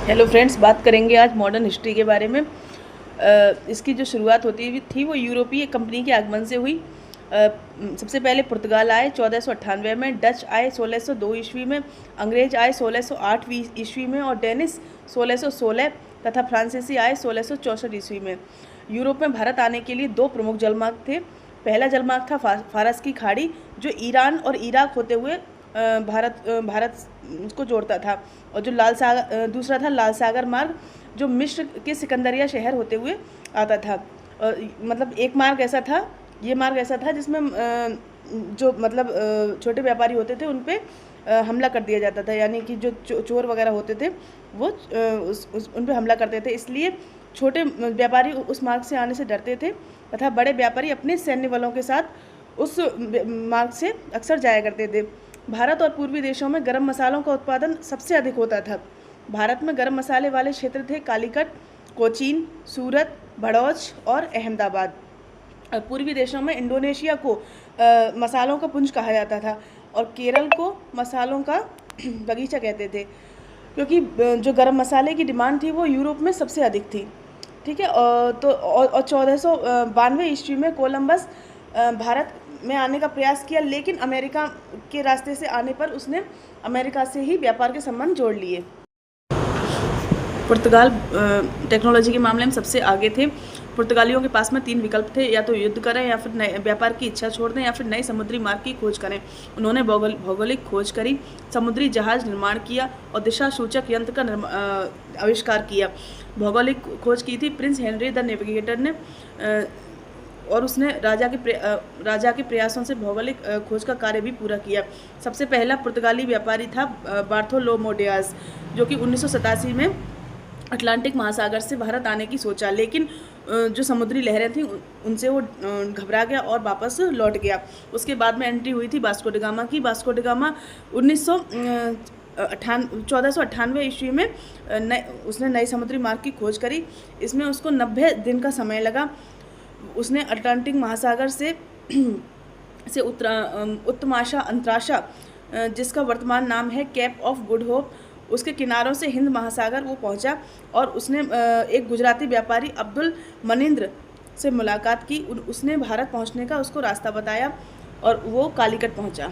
Hello friends, बात करेंगे आज मॉडर्न हिस्ट्री के बारे में। इसकी जो शुरुआत होती थी वो यूरोपीय कंपनी के आगमन से हुई। सबसे पहले पुर्तगाल आए 1498 में, डच आए 1602 ईस्वी में, अंग्रेज आए 1608 ईस्वी में और डेनिस 1616 तथा फ्रांसीसी आए 1664 ईस्वी में। यूरोप में भारत आने के लिए दो प्रमुख जलमार्ग थे। पहला जलमार्ग था फारस की खाड़ी, जो ईरान और इराक होते हुए भारत को जोड़ता था, और जो दूसरा था लाल सागर मार्ग, जो मिस्र के सिकंदरिया शहर होते हुए आता था। मतलब एक मार्ग ऐसा था, ये मार्ग ऐसा था जिसमें जो मतलब छोटे व्यापारी होते थे उन पे हमला कर दिया जाता था, यानी कि जो चोर वगैरह होते थे वो उन पे हमला करते थे। इसलिए छोटे व्यापारी उस मार्ग से आने से डरते थे तथा बड़े व्यापारी अपने सैन्य बलों के साथ उस मार्ग से अक्सर जाया करते थे। भारत और पूर्वी देशों में गरम मसालों का उत्पादन सबसे अधिक होता था। भारत में गरम मसाले वाले क्षेत्र थे कालीकट, कोचीन, सूरत, भड़ौच और अहमदाबाद। पूर्वी देशों में इंडोनेशिया को मसालों का पुंज कहा जाता था और केरल को मसालों का बगीचा कहते थे, क्योंकि जो गरम मसाले की डिमांड थी वो यूरोप में सबसे अधिक थी। ठीक है। और 1492 ईस्वी में कोलंबस भारत में आने का प्रयास किया, लेकिन अमेरिका के रास्ते से आने पर उसने अमेरिका से ही व्यापार के संबंध जोड़ लिए। पुर्तगाल टेक्नोलॉजी के मामले में सबसे आगे थे। पुर्तगालियों के पास में तीन विकल्प थे, या तो युद्ध करें, या फिर नए व्यापार की इच्छा छोड़ दें, या फिर नए समुद्री मार्ग की खोज करें। उन्होंने भौगोलिक खोज करी, समुद्री जहाज निर्माण किया और दिशा सूचक यंत्र का आविष्कार किया। भौगोलिक खोज की थी प्रिंस हेनरी द नेविगेटर ने, और उसने राजा के प्रयासों से भौगोलिक खोज का कार्य भी पूरा किया। सबसे पहला पुर्तगाली व्यापारी था बार्थोलोमो डियाज, जो कि 1987 में अटलांटिक महासागर से भारत आने की सोचा, लेकिन जो समुद्री लहरें थीं उनसे वो घबरा गया और वापस लौट गया। उसके बाद में एंट्री हुई थी वास्को ड गामा की। वास्को ड गामा 1498 ईस्वी में उसने नए समुद्री मार्ग की खोज करी। इसमें उसको 90 दिन का समय लगा। उसने अटलांटिक महासागर से उत्तमाशा अंतराशा, जिसका वर्तमान नाम है केप ऑफ गुड होप, उसके किनारों से हिंद महासागर वो पहुंचा, और उसने एक गुजराती व्यापारी अब्दुल मनिंद्र से मुलाकात की। उसने भारत पहुंचने का उसको रास्ता बताया और वो कालीकट पहुंचा।